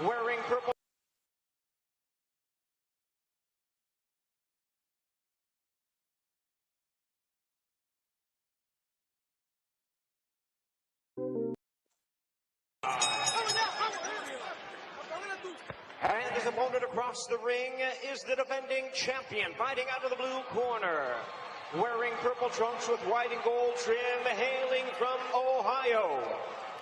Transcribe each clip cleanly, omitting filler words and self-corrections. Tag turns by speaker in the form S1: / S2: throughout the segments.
S1: wearing purple. And his opponent across the ring is the defending champion, fighting out of the blue corner, wearing purple trunks with white and gold trim, hailing from Ohio.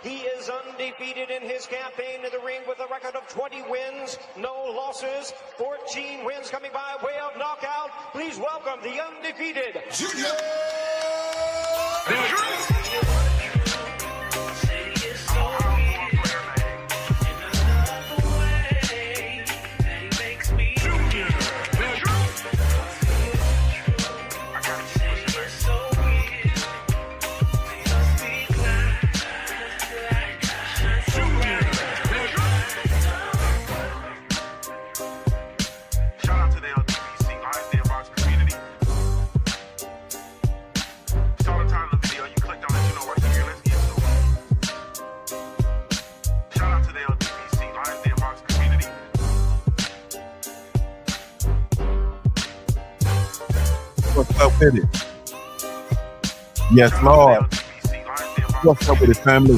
S1: He is undefeated in his campaign in the ring with a record of 20 wins, no losses, 14 wins coming by way of knockout. Please welcome the undefeated Junkie.
S2: What's up with it? Yes, Lord. What's up with it, family?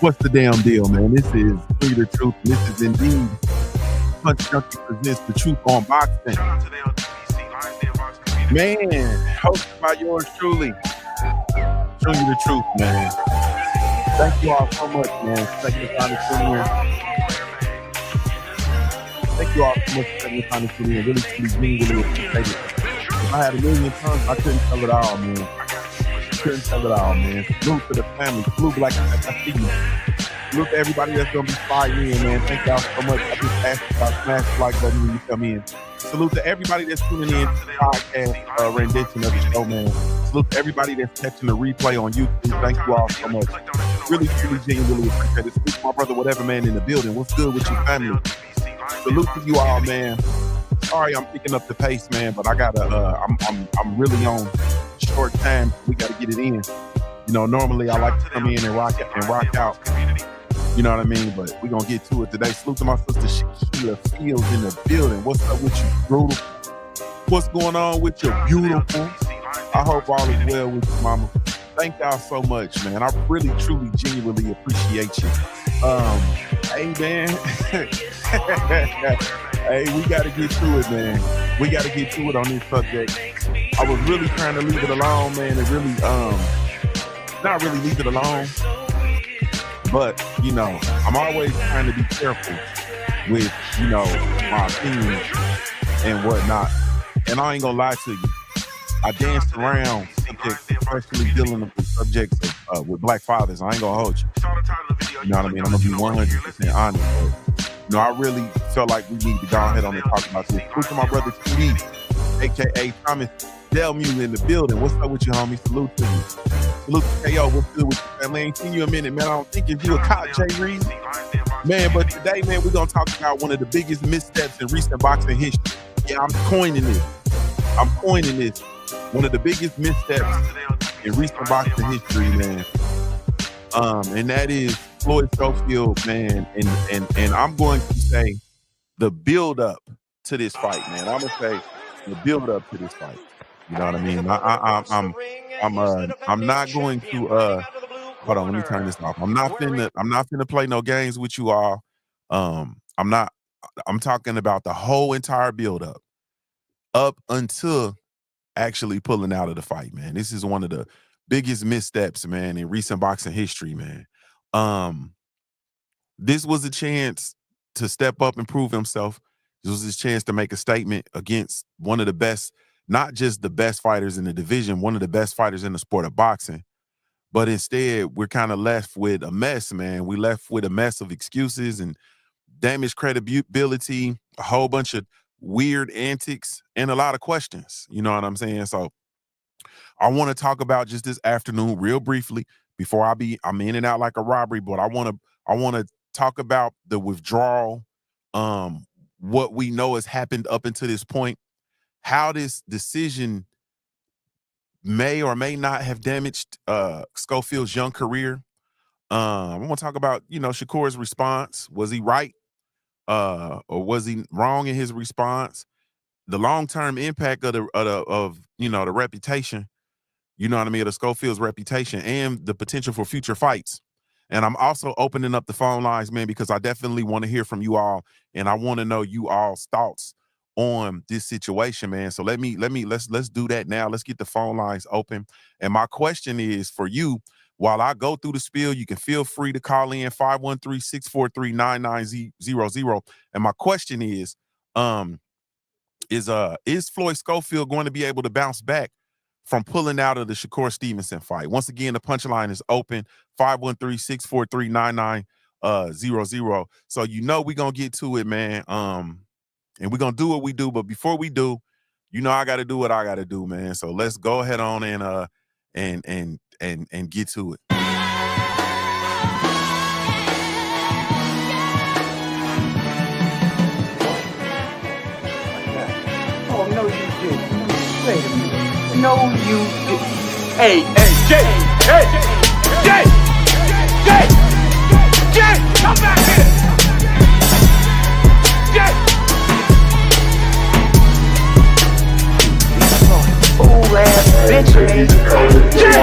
S2: What's the damn deal, man? This is TheTruth. This is indeed Punch Junkie presents the truth on boxing. Man, hosted by yours truly. Show you the truth, man. Thank you all so much, man. Thank you for taking the time to tune in. Thank you all so much for taking the time to tune in. Really, really appreciate it. If I had a million tongues, I couldn't tell it all, man. Couldn't tell it all, man. Salute to the family. Salute like I see you. Salute to everybody that's gonna be fighting in, man. Thank y'all so much. I just asked about smash the like button when you come in. Salute to everybody that's tuning in to the podcast rendition of the show, man. Salute to everybody that's catching the replay on YouTube. Thank you all so much. Really, genuinely appreciate it. Salute to my brother, whatever, man, in the building. What's good with your family? Salute to you all, man. Sorry, I'm picking up the pace, man, but I gotta. I'm really on short time. We gotta get it in. You know, normally I like to come in and rock out. You know what I mean? But we're gonna get to it today. Salute to my sister Shakur Fields in the building. What's up with you, brutal? What's going on with you, beautiful? I hope all is well with you, mama. Thank y'all so much, man. I really, truly, genuinely appreciate you. Hey, man. Hey, we got to get to it, man. We got to get to it on this subject. I was really trying to leave it alone, man, and really, not really leave it alone. But, you know, I'm always trying to be careful with, you know, my opinions and whatnot. And I ain't going to lie to you. I danced around subjects, especially dealing with subjects with black fathers. I ain't going to hold you. You know what I mean? I'm going to be 100% honest. But, you know, I really felt like we need to go ahead on and talk about this. Salute to my brother TD, a.k.a. Thomas Delmu in the building. What's up with you, homie? Salute to you. Salute to KO. What's good with you, family? I ain't seen you in a minute, man. I don't think if you a cop, Jay Reed. Man, but today, man, we're going to talk about one of the biggest missteps in recent boxing history. Yeah, I'm coining this. One of the biggest missteps in recent boxing history, man. And that is Floyd Schofield, man. And I'm going to say the build up to this fight, man. I'm gonna say the build up to this fight. You know what I mean? I'm not going to hold on, let me turn this off. I'm not finna play no games with you all. I'm talking about the whole entire build up until actually pulling out of the fight, man. This is one of the biggest missteps, man, in recent boxing history, man. This was a chance to step up and prove himself. This was his chance to make a statement against one of the best, not just the best fighters in the division, one of the best fighters in the sport of boxing. But instead, we're kind of left with a mess, man. We left with a mess of excuses and damaged credibility, a whole bunch of weird antics, and a lot of questions. You know what I'm saying? So I want to talk about just this afternoon real briefly before I'm in and out like a robbery, but I want to talk about the withdrawal, what we know has happened up until this point, how this decision may or may not have damaged Schofield's young career. I want to talk about, Shakur's response. Was he right? Or was he wrong in his response? The long-term impact of the reputation, you know what I mean, of the Schofield's reputation and the potential for future fights. And I'm also opening up the phone lines, man, because I definitely want to hear from you all, and I want to know you all's thoughts on this situation, man. So let's do that now. Let's get the phone lines open. And my question is for you, while I go through the spiel, you can feel free to call in 513-643-9900. And my question um, is Floyd Schofield going to be able to bounce back from pulling out of the Shakur Stevenson fight? Once again, the punchline is open, 513-643-9900. So we're gonna get to it, man. And we're gonna do what we do, but before we do, I gotta do what I gotta do, man. So let's go ahead on and get to it.
S3: Oh, no, you didn't. Wait a minute. No, you didn't. Hey, Jay! Hey! Jay! Jay! Jay! Come back here! Jay! Fool ass bitch, man. Jay! I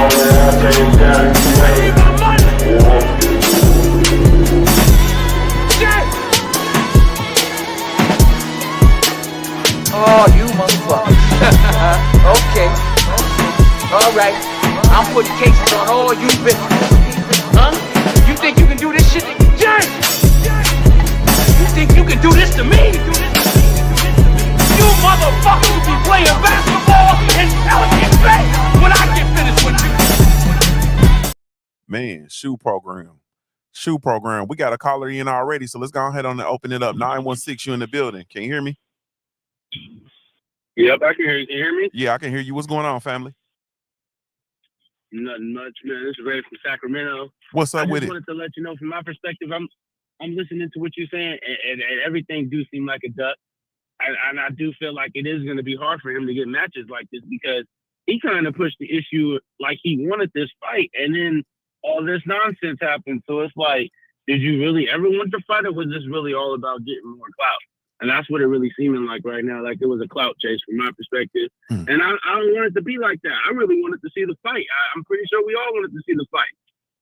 S3: need my money! Jay! Oh, you motherfucker. Okay. All right. I'm putting cases on all you bitches. Huh? You think you can do this shit? Jay! You think you can do this to me? You motherfuckers be playing basketball in Pelican Bay when I get finished with you.
S2: Man, shoe program. We got a caller in already, so let's go ahead and open it up. 916, you in the building. Can you hear me?
S4: Yep, I can hear you. Can you hear me?
S2: Yeah, I can hear you. What's going on, family?
S4: Nothing much, man. This is Ray from Sacramento.
S2: What's up with it?
S4: I just wanted to let you know, from my perspective, I'm listening to what you're saying, and everything do seem like a duck. And I do feel like it is going to be hard for him to get matches like this, because he kind of pushed the issue like he wanted this fight, and then all this nonsense happened. So it's like, did you really ever want to fight, or was this really all about getting more clout? And that's what it really seeming like right now. Like it was a clout chase from my perspective. And I don't want it to be like that. I really wanted to see the fight. I'm pretty sure we all wanted to see the fight.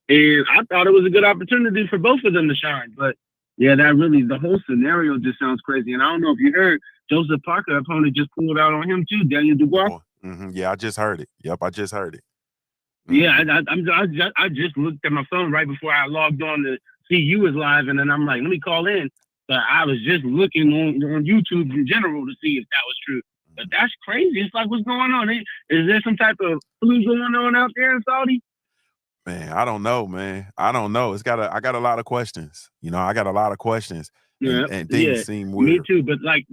S4: And I thought it was a good opportunity for both of them to shine. But yeah, the whole scenario just sounds crazy. And I don't know if you heard, Joseph Parker opponent just pulled out on him too, Daniel Dubois.
S2: Yeah, I just heard it. Yep, I just heard it.
S4: Yeah, I just looked at my phone right before I logged on to see you was live, and then I'm like, let me call in. But I was just looking on YouTube in general to see if that was true. But that's crazy. It's like, what's going on? Is there some type of flu going on out there in Saudi?
S2: Man, I don't know, man. I don't know. I got a lot of questions. I got a lot of questions.
S4: Yeah,
S2: and things seem weird.
S4: Me too, but like,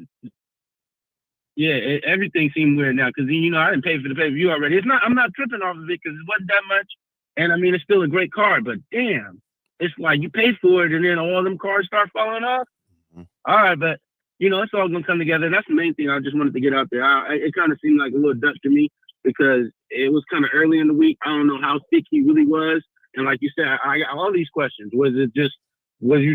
S4: everything seemed weird now, because I didn't pay for the pay-per-view already. I'm not tripping off of it because it wasn't that much. And I mean, it's still a great card, but damn, it's like you pay for it and then all them cards start falling off. All right, but it's all gonna come together. That's the main thing I just wanted to get out there. It kind of seemed like a little duck to me, because it was kind of early in the week. I don't know how thick he really was, and like you said, I got all these questions. Was you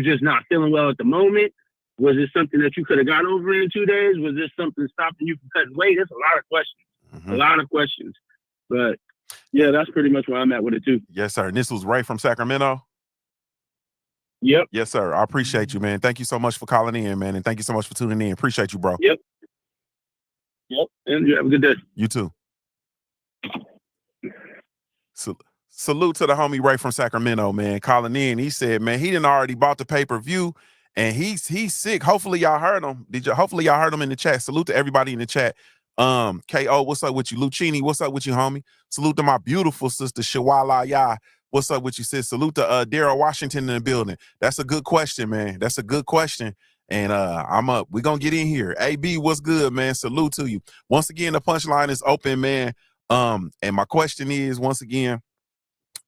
S4: just not feeling well at the moment? Was it something that you could have got over in 2 days? Was this something stopping you from cutting weight? There's a lot of questions. A lot of questions. But yeah, that's pretty much where I'm at with it too.
S2: Yes, sir. And this was Ray from Sacramento.
S4: Yep.
S2: Yes, sir. I appreciate you, man. Thank you so much for calling in, man. And thank you so much for tuning in. Appreciate you, bro.
S4: Yep. And you have a good day.
S2: You too. Salute to the homie Ray from Sacramento, man. Calling in. He said, man, he done already bought the pay-per-view and he's sick. Hopefully y'all heard him. Hopefully y'all heard him in the chat. Salute to everybody in the chat. KO, what's up with you? Lucchini, what's up with you, homie? Salute to my beautiful sister, Shawala Ya. What's up with you, sis? Salute to Daryl Washington in the building. That's a good question, man. That's a good question. And we're gonna get in here. AB, what's good, man? Salute to you. Once again, the punchline is open, man. And my question is, once again,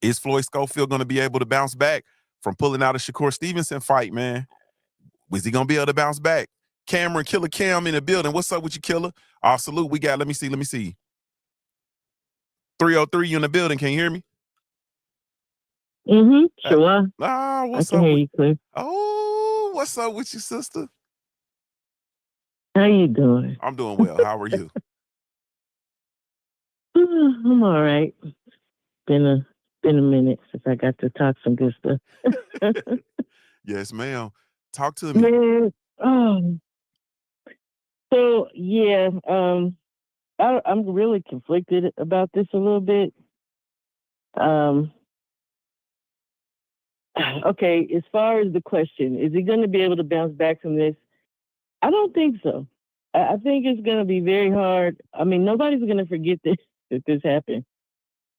S2: is Floyd Schofield gonna be able to bounce back from pulling out a Shakur Stevenson fight, man? Was he gonna be able to bounce back? Cameron, Killer Cam in the building. What's up with you, Killer? Salute. We got, let me see. 303, you in the building. Can you hear me?
S5: Sure. I
S2: what's
S5: can
S2: up
S5: hear
S2: with
S5: you clear.
S2: Oh, what's up with you, sister?
S5: How you doing?
S2: I'm doing well. How are you?
S5: I'm all right. Been a minute since I got to talk some good stuff.
S2: Yes, ma'am. Talk to me.
S5: Man, so yeah, I'm really conflicted about this a little bit. Okay, as far as the question, is he going to be able to bounce back from this? I don't think so. I think it's going to be very hard. I mean, nobody's going to forget this that this happened.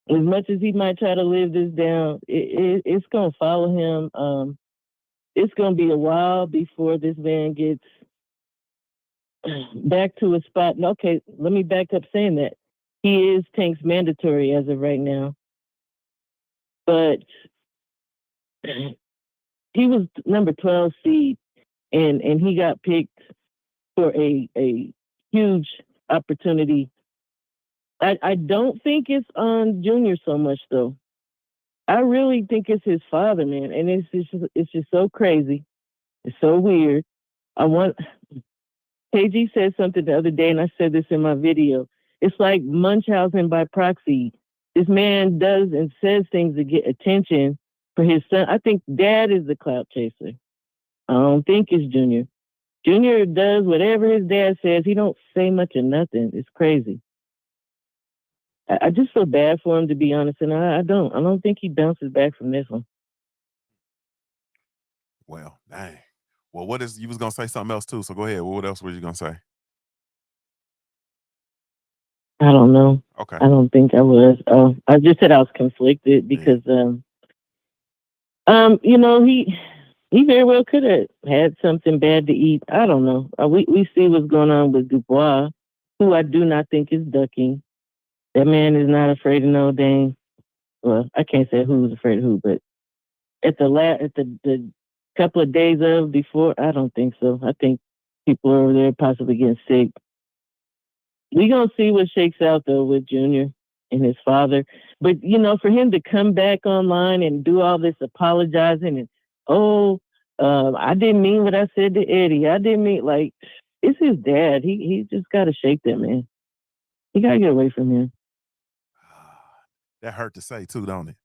S5: As much as he might try to live this down, it's going to follow him. It's going to be a while before this man gets back to a spot. Okay, let me back up saying that. He is Tank's mandatory as of right now. But he was number 12 seed, and he got picked for a huge opportunity. I don't think it's on Junior so much, though. I really think it's his father, man, and it's just so crazy. It's so weird. KG said something the other day, and I said this in my video. It's like Munchausen by proxy. This man does and says things to get attention for his son. I think Dad is the clout chaser. I don't think it's Junior. Junior does whatever his dad says. He don't say much or nothing. It's crazy. I just feel bad for him, to be honest, and I don't think he bounces back from this one.
S2: Well, dang. Well, you was gonna say something else too, so go ahead. What else were you gonna say?
S5: I don't know.
S2: Okay.
S5: I don't think I was. I just said I was conflicted because he very well could have had something bad to eat. I don't know. We see what's going on with Dubois, who I do not think is ducking. That man is not afraid of no dang. Well, I can't say who's afraid of who, but at the couple of days of before, I don't think so. I think people over there possibly getting sick. We gonna see what shakes out though with Junior and his father. But for him to come back online and do all this apologizing and I didn't mean what I said to Eddie. I didn't mean it's his dad. He just gotta shake that man. He gotta get away from him.
S2: That hurt to say too, don't it?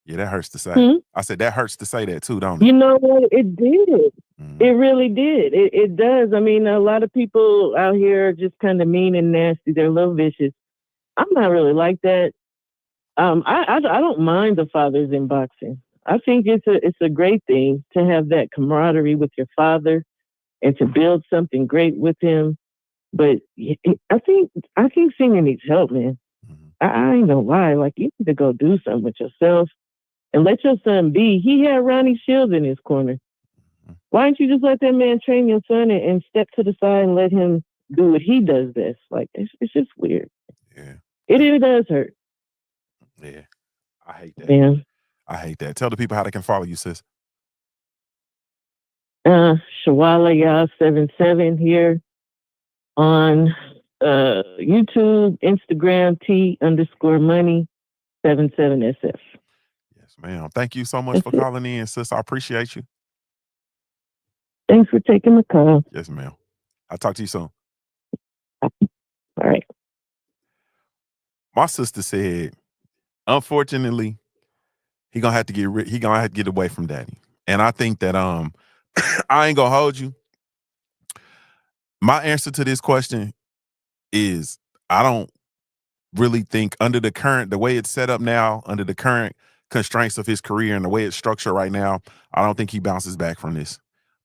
S5: Yeah,
S2: that hurts to say. I said that hurts to say that too, don't it?
S5: You know what? It did. It really did. It does. I mean, a lot of people out here are just kind of mean and nasty. They're a little vicious. I'm not really like that. I don't mind the fathers in boxing. I think it's a great thing to have that camaraderie with your father and to build something great with him. But I think Senior needs help, man. I ain't gonna lie. You need to go do something with yourself and let your son be. He had Ronnie Shields in his corner. Why don't you just let that man train your son and step to the side and let him do what he does best? It's just weird.
S2: Yeah.
S5: It really does hurt.
S2: Yeah. I hate that.
S5: Yeah.
S2: I hate that. Tell the people how they can follow you, sis.
S5: Shawala 77 here on YouTube, Instagram, T_money77SF.
S2: Yes, ma'am. Thank you so much for calling in, sis. I appreciate you.
S5: Thanks for taking the call.
S2: Yes, ma'am. I'll talk to you soon.
S5: All right.
S2: My sister said, unfortunately, he gonna have to get away from daddy. And I think that I ain't gonna hold you. My answer to this question is I don't really think the way it's set up now, under the current constraints of his career and the way it's structured right now, I don't think he bounces back from this.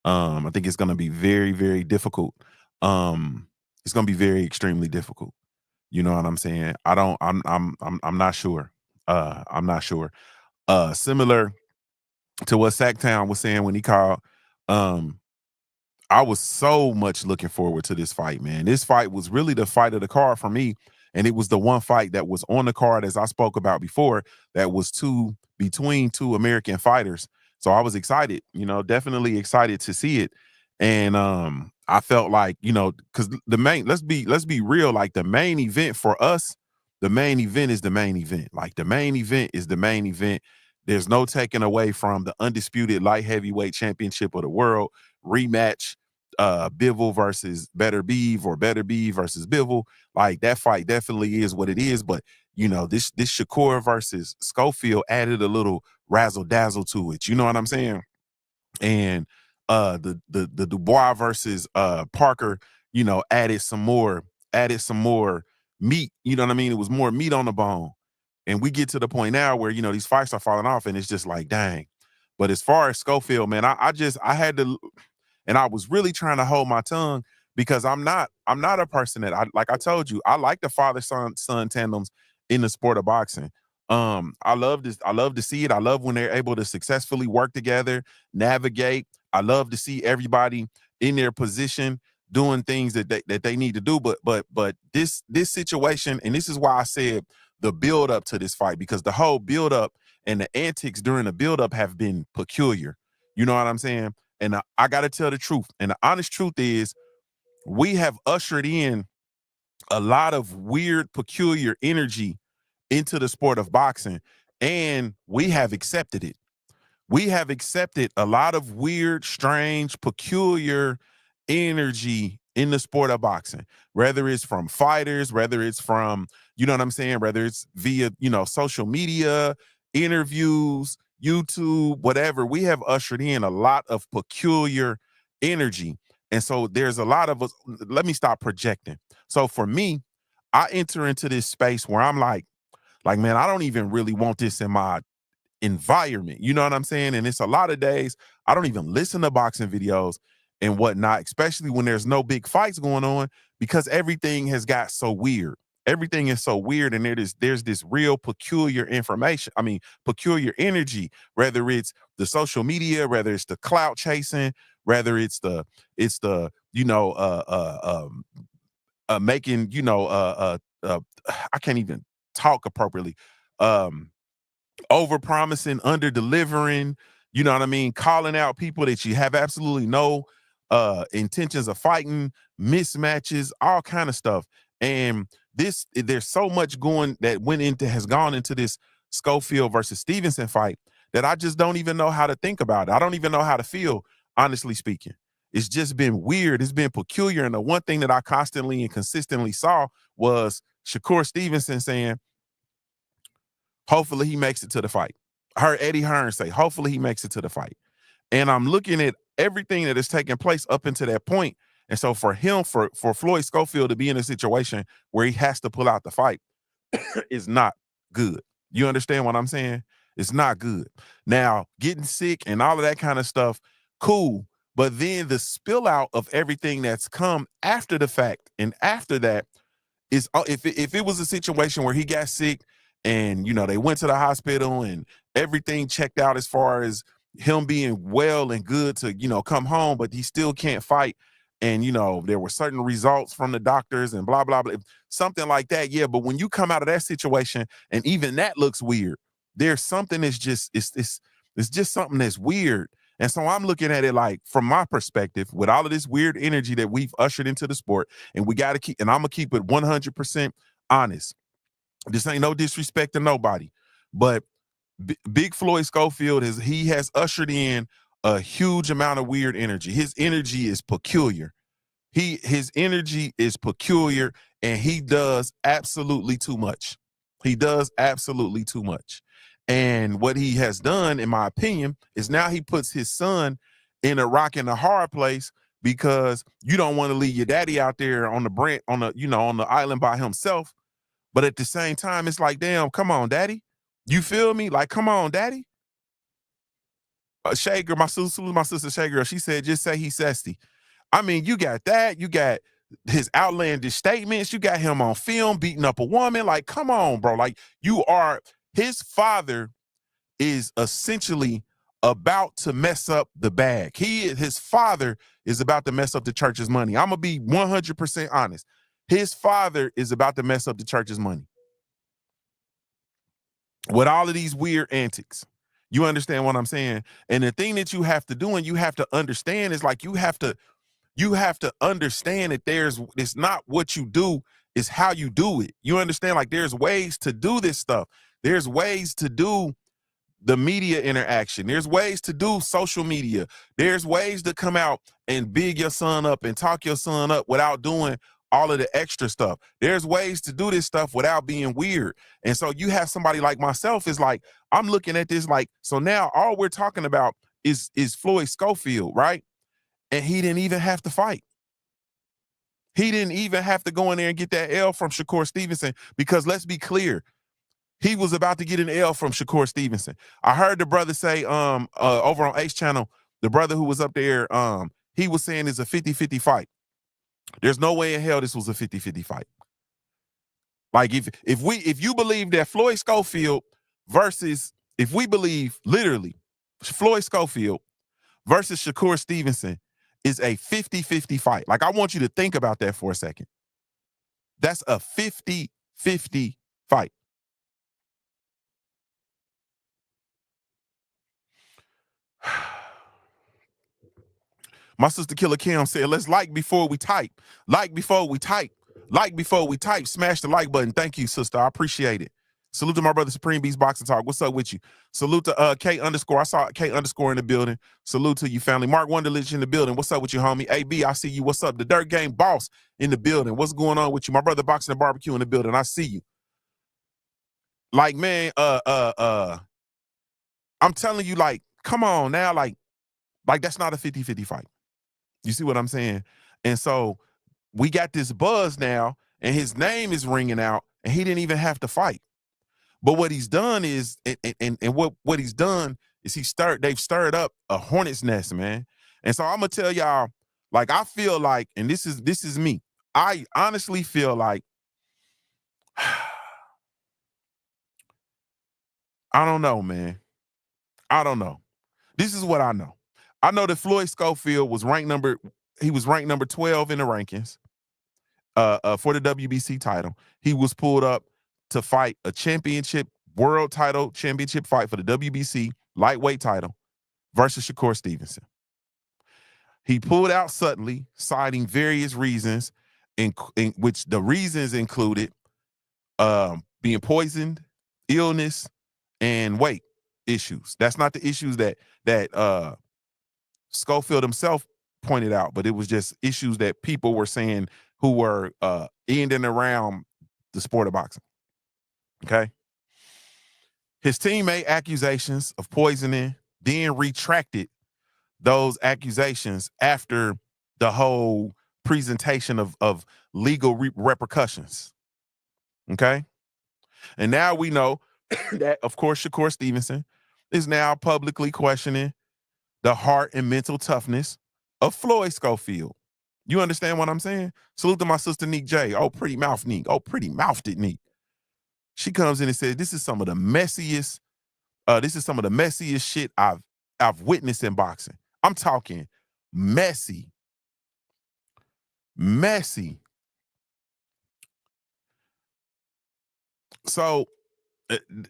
S2: I think it's gonna be very, very difficult. It's gonna be very extremely difficult. You know what I'm saying? I'm not sure. I'm not sure. Similar to what Sacktown was saying when he called, I was so much looking forward to this fight, man. This fight was really the fight of the card for me. And it was the one fight that was on the card, as I spoke about before, that was between two American fighters. So I was excited, definitely excited to see it. And I felt like, because let's be real, like the main event for us, the main event is the main event. Like, the main event is the main event. There's no taking away from the undisputed light heavyweight championship of the world rematch. Bivol versus Better Beeve, or Better Beeve versus Bivol. Like, that fight definitely is what it is. But this Shakur versus Schofield added a little razzle dazzle to it. You know what I'm saying? And the Dubois versus Parker, added some more meat. You know what I mean? It was more meat on the bone. And we get to the point now where, these fights are falling off, and it's just like, dang. But as far as Schofield, man, I had to, and I was really trying to hold my tongue, because I'm not a person that, like I told you, I like the father-son tandems in the sport of boxing. I love to see it. I love when they're able to successfully work together, navigate. I love to see everybody in their position doing things that they need to do. But this situation, and this is why I said the build up to this fight, because the whole build up and the antics during the build up have been peculiar. You know what I'm saying? And I got to tell the truth. And the honest truth is, we have ushered in a lot of weird, peculiar energy into the sport of boxing, and we have accepted it. We have accepted a lot of weird, strange, peculiar energy in the sport of boxing, whether it's from fighters, whether it's from, you know what I'm saying, whether it's via, social media, interviews, YouTube, whatever. We have ushered in a lot of peculiar energy. And so there's a lot of us. Let me stop projecting. So for me, I enter into this space where I'm like, man, I don't even really want this in my environment. You know what I'm saying? And it's a lot of days I don't even listen to boxing videos and whatnot, especially when there's no big fights going on, because everything has got so weird. Everything is so weird, and there's this real peculiar peculiar energy, whether it's the social media, whether it's the clout chasing, whether it's the making, I can't even talk appropriately. Over promising, under delivering, you know what I mean? Calling out people that you have absolutely no intentions of fighting, mismatches, all kind of stuff. And there's so much has gone into this Schofield versus Stevenson fight that I just don't even know how to think about it. I don't even know how to feel, honestly speaking. It's just been weird. It's been peculiar. And the one thing that I constantly and consistently saw was Shakur Stevenson saying, hopefully he makes it to the fight. I heard Eddie Hearn say, hopefully he makes it to the fight. And I'm looking at everything that is taking place up until that point. And so for Floyd Schofield to be in a situation where he has to pull out the fight is not good. You understand what I'm saying? It's not good. Now, getting sick and all of that kind of stuff, cool. But then the spill out of everything that's come after the fact and after that is, if it was a situation where he got sick and, they went to the hospital and everything checked out as far as him being well and good to, come home, but he still can't fight. And, there were certain results from the doctors and blah, blah, blah, something like that. Yeah. But when you come out of that situation and even that looks weird, there's something that's just, it's just something that's weird. And so I'm looking at it like, from my perspective, with all of this weird energy that we've ushered into the sport, and we got to keep, and I'm going to keep it 100% honest. This ain't no disrespect to nobody, but Big Floyd Schofield has ushered in a huge amount of weird energy. His energy is peculiar. His energy is peculiar, and he does absolutely too much. He does absolutely too much. And what he has done, in my opinion, is now he puts his son in a rock and a hard place, because you don't want to leave your daddy out there on the island by himself. But at the same time, it's like, damn, come on, daddy. You feel me? Like, come on, daddy. Shay girl, my sister Shay girl, she said, just say he's zesty. I mean, you got that. You got his outlandish statements. You got him on film beating up a woman. Like, come on, bro. Like, his father is essentially about to mess up the bag. His father is about to mess up the church's money. I'm going to be 100% honest. His father is about to mess up the church's money with all of these weird antics. You understand what I'm saying? And the thing that you have to do and you have to understand is, like, you have to understand that it's not what you do It's how you do it. You understand? Like, there's ways to do this stuff. There's ways to do the media interaction. There's ways to do social media. There's ways to come out and big your son up and talk your son up without doing all of the extra stuff. There's ways to do this stuff without being weird. And so you have somebody like myself is like, I'm looking at this like, so now all we're talking about is Floyd Schofield, right? And he didn't even have to fight. He didn't even have to go in there and get that L from Shakur Stevenson, because let's be clear, he was about to get an L from Shakur Stevenson. I heard the brother say over on Ace Channel, the brother who was up there, he was saying it's a 50-50 fight. There's no way in hell this was a 50-50 fight. Like, if you believe that Floyd Schofield versus, if we believe literally Floyd Schofield versus Shakur Stevenson is a 50-50 fight. Like, I want you to think about that for a second. That's a 50-50 fight. My sister Killer Kim said, let's like before we type. Like before we type. Like before we type. Smash the like button. Thank you, sister. I appreciate it. Salute to my brother Supreme Beast Boxing Talk. What's up with you? Salute to K underscore. I saw K underscore in the building. Salute to you, family. Mark Wonderlich in the building. What's up with you, homie? AB, I see you. What's up? The Dirt Game Boss in the building. What's going on with you? My brother Boxing and Barbecue in the building. I see you. Like, man, I'm telling you, like, come on now, like that's not a 50-50 fight. You see what I'm saying? And so we got this buzz now, and his name is ringing out, and he didn't even have to fight. But what he's done is, and what he's done is they've stirred up a hornet's nest, man. And so I'm gonna tell y'all, like, I feel like, and this is me, I honestly feel like, I don't know, man. I don't know. This is what I know. I know that Floyd Schofield was ranked number 12 in the rankings for the WBC title. He was pulled up to fight a world title championship fight for the WBC lightweight title versus Shakur Stevenson. He pulled out suddenly, citing various reasons, in which the reasons included being poisoned, illness, and weight issues. That's not the issues that Schofield himself pointed out, but it was just issues that people were saying who were in and around the sport of boxing. Okay. His team made accusations of poisoning, then retracted those accusations after the whole presentation of legal repercussions. Okay. And now we know that, of course, Shakur Stevenson is now publicly questioning the heart and mental toughness of Floyd Schofield. You understand what I'm saying? Salute to my sister Neek J. Oh, pretty mouth Neek. Oh, pretty mouthed it Neek. She comes in and says, this is some of the messiest shit I've witnessed in boxing. I'm talking messy. So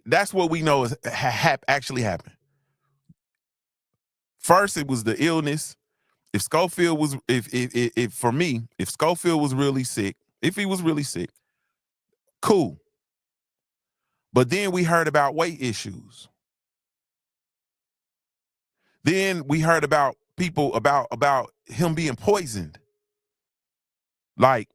S2: that's what we know is actually happened. First, it was the illness. If Schofield was, if for me, if Schofield was really sick, if he was really sick, cool. But then we heard about weight issues. Then we heard about people about him being poisoned. Like,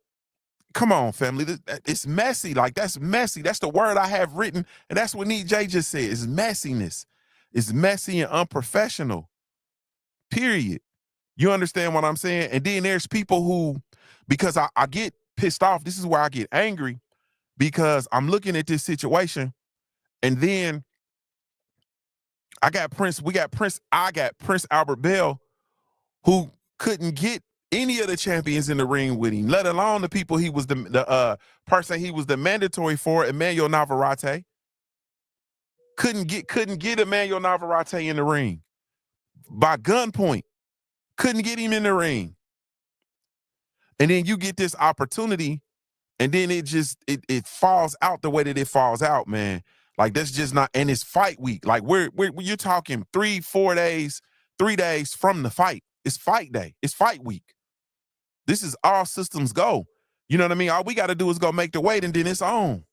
S2: come on, family. It's messy. Like, that's messy. That's the word I have written. And that's what Neat J just said. It's messiness. It's messy and unprofessional. Period. You understand what I'm saying? And then there's people who, because I get pissed off, this is where I get angry, because I'm looking at this situation, and then I got Prince Albert Bell, who couldn't get any of the champions in the ring with him, let alone the people he was the person he was the mandatory for, Emmanuel Navarrete. Couldn't get Emmanuel Navarrete in the ring. By gunpoint. Couldn't get him in the ring. And then you get this opportunity, and then it falls out the way that it falls out, man. Like, that's just not, and it's fight week. Like, you're talking 3 days from the fight. It's fight day. It's fight week. This is all systems go. You know what I mean? All we got to do is go make the weight and then it's on.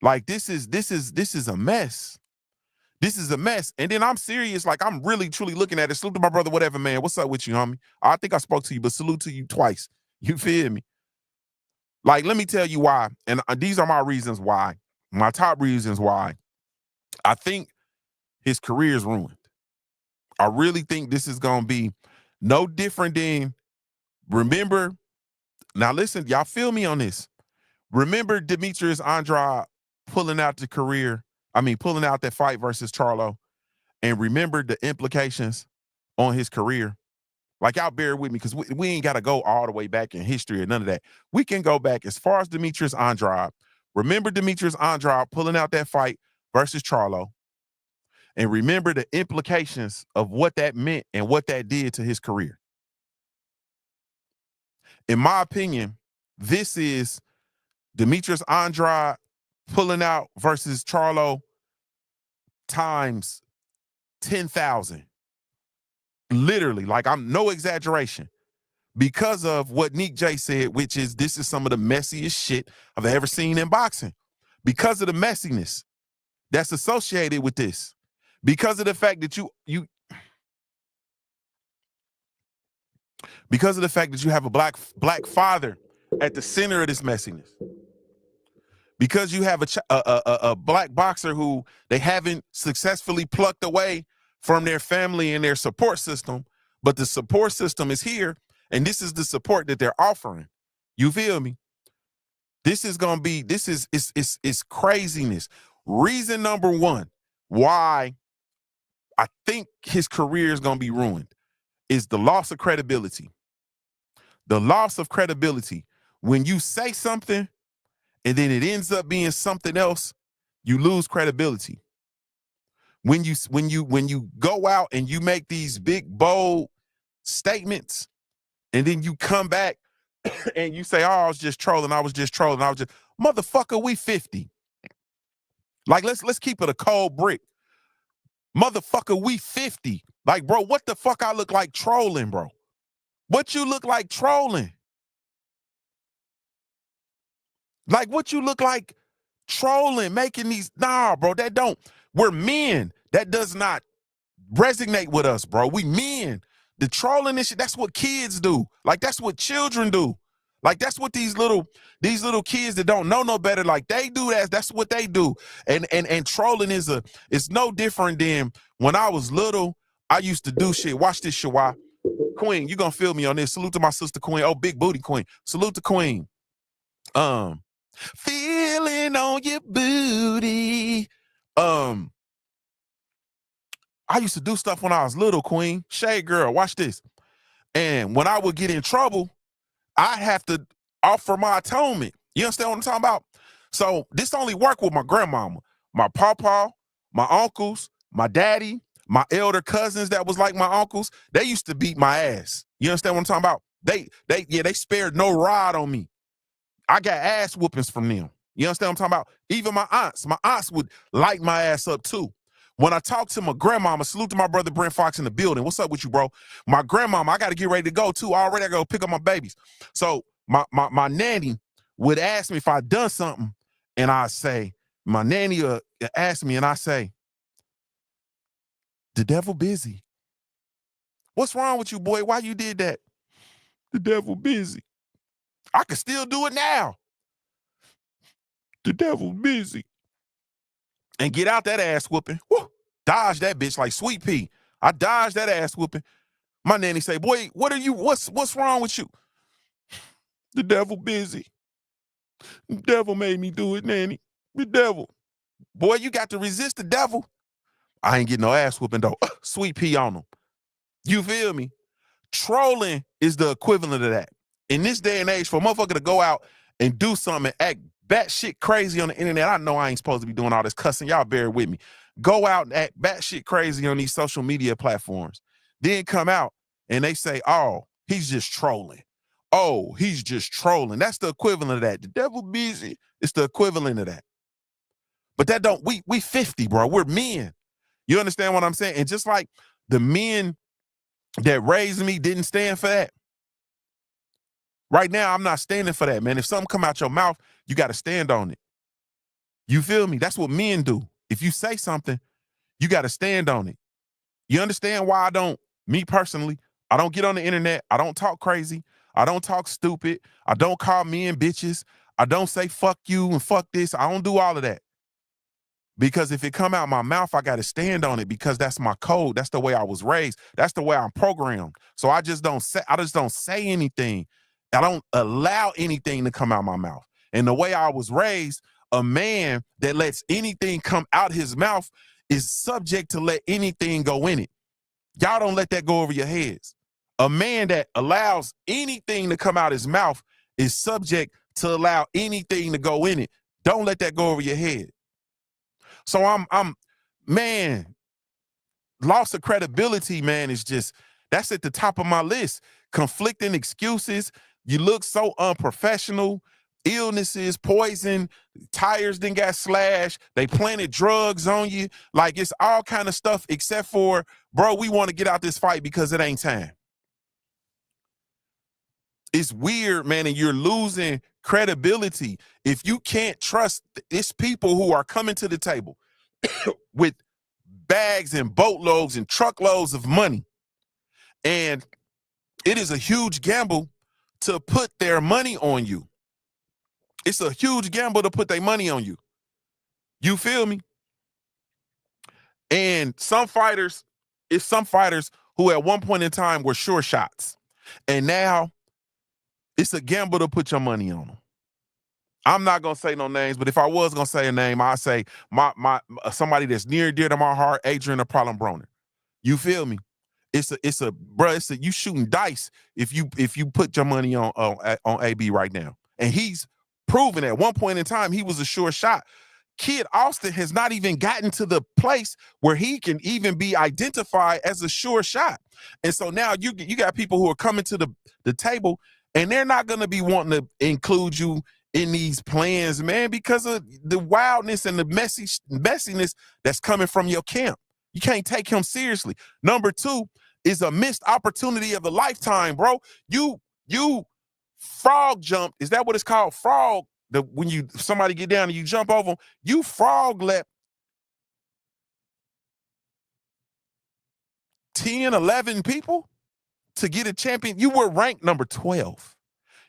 S2: Like this is a mess. This is a mess. And then I'm serious. Like I'm really, truly looking at it. Salute to my brother, whatever, man. What's up with you, homie? I think I spoke to you, but salute to you twice. You feel me? Like, let me tell you why. And these are my reasons why. My top reasons why. I think his career is ruined. I really think this is going to be no different than, remember, now listen, y'all feel me on this. Remember Demetrius Andrade pulling out pulling out that fight versus Charlo, and remember the implications on his career. Like, y'all bear with me because we ain't got to go all the way back in history or none of that. We can go back as far as Demetrius Andrade. Remember Demetrius Andrade pulling out that fight versus Charlo, and remember the implications of what that meant and what that did to his career. In my opinion, this is Demetrius Andrade pulling out versus Charlo times 10,000. Literally, like, I'm no exaggeration, because of what Nick J said, which is this is some of the messiest shit I've ever seen in boxing. Because of the messiness that's associated with this, because of the fact that because of the fact that you have a black father at the center of this messiness, because you have a black boxer who they haven't successfully plucked away from their family and their support system, but the support system is here, and this is the support that they're offering. You feel me? This is gonna be, it's craziness. Reason number one why I think his career is gonna be ruined is the loss of credibility. The loss of credibility. When you say something and then it ends up being something else, you lose credibility. When you go out and you make these big, bold statements, and then you come back and you say, oh, I was just trolling, motherfucker, we 50. Like, let's keep it a cold brick. Motherfucker, we 50. Like, bro, what the fuck I look like trolling, bro? What you look like trolling? Like, what you look like trolling, making these, nah, bro, that don't, we're men. That does not resonate with us, bro. We men. The trolling and shit, that's what kids do. Like, that's what children do. Like, that's what these little kids that don't know no better, like, they do that. That's what they do. And trolling is no different than when I was little, I used to do shit. Watch this, Shawai. Queen, you gonna feel me on this. Salute to my sister Queen. Oh, big booty Queen. Salute to Queen. Feeling on your booty. I used to do stuff when I was little, Queen. Shade girl, watch this. And when I would get in trouble, I have to offer my atonement. You understand what I'm talking about? So this only worked with my grandmama, my pawpaw, my uncles, my daddy, my elder cousins that was like my uncles. They used to beat my ass. You understand what I'm talking about? They spared no rod on me. I got ass whoopings from them. You understand what I'm talking about? Even my aunts would light my ass up too. When I talk to my grandmama, salute to my brother Brent Fox in the building. What's up with you, bro? My grandmama, I got to get ready to go too. Already I got to pick up my babies. So my nanny would ask me if I done something, and I say, my nanny ask me, and I say, the devil busy. What's wrong with you, boy? Why you did that? The devil busy. I can still do it now. The devil busy. And get out that ass whooping. Woo, dodge that bitch like sweet pea. I dodged that ass whooping. My nanny say, boy, what's wrong with you? The devil busy. The devil made me do it, nanny. The devil. Boy, you got to resist the devil. I ain't getting no ass whooping though. Sweet pea on them. You feel me? Trolling is the equivalent of that. In this day and age, for a motherfucker to go out and do something and act batshit crazy on the internet, I know I ain't supposed to be doing all this cussing. Y'all bear with me. Go out and act batshit crazy on these social media platforms. Then come out and they say, oh, he's just trolling. Oh, he's just trolling. That's the equivalent of that. The devil busy. It's the equivalent of that. But that don't, we 50, bro. We're men. You understand what I'm saying? And just like the men that raised me didn't stand for that, Right now, I'm not standing for that, man. If something come out your mouth, you got to stand on it. You feel me? That's what men do. If you say something, you got to stand on it. You understand why me personally, I don't get on the internet. I don't talk crazy. I don't talk stupid. I don't call men bitches. I don't say fuck you and fuck this. I don't do all of that. Because if it come out my mouth, I got to stand on it because that's my code. That's the way I was raised. That's the way I'm programmed. So I just don't say anything. I don't allow anything to come out my mouth. And the way I was raised, a man that lets anything come out his mouth is subject to let anything go in it. Y'all don't let that go over your heads. A man that allows anything to come out his mouth is subject to allow anything to go in it. Don't let that go over your head. So man, loss of credibility, man, that's at the top of my list. Conflicting excuses. You look so unprofessional. Illnesses, poison, tires then got slashed. They planted drugs on you. Like it's all kind of stuff except for, bro, we want to get out this fight because it ain't time. It's weird, man, and you're losing credibility. If you can't trust, it's people who are coming to the table with bags and boatloads and truckloads of money. And it is a huge gamble to put their money on you. It's a huge gamble to put their money on you. You feel me? And some fighters who at one point in time were sure shots. And now it's a gamble to put your money on them. I'm not gonna say no names, but if I was gonna say a name, I'd say my somebody that's near and dear to my heart, Adrian the Problem Broner. You feel me? It's you shooting dice if you put your money on AB right now. And he's proven at one point in time he was a sure shot. Kid Austin has not even gotten to the place where he can even be identified as a sure shot. And so now you got people who are coming to the table and they're not going to be wanting to include you in these plans, man, because of the wildness and the messiness that's coming from your camp. You can't take him seriously. Number two is a missed opportunity of a lifetime, bro. You frog jumped. Is that what it's called? Frog. When somebody get down and you jump over them, you frog leapt 10, 11 people to get a champion. You were ranked number 12.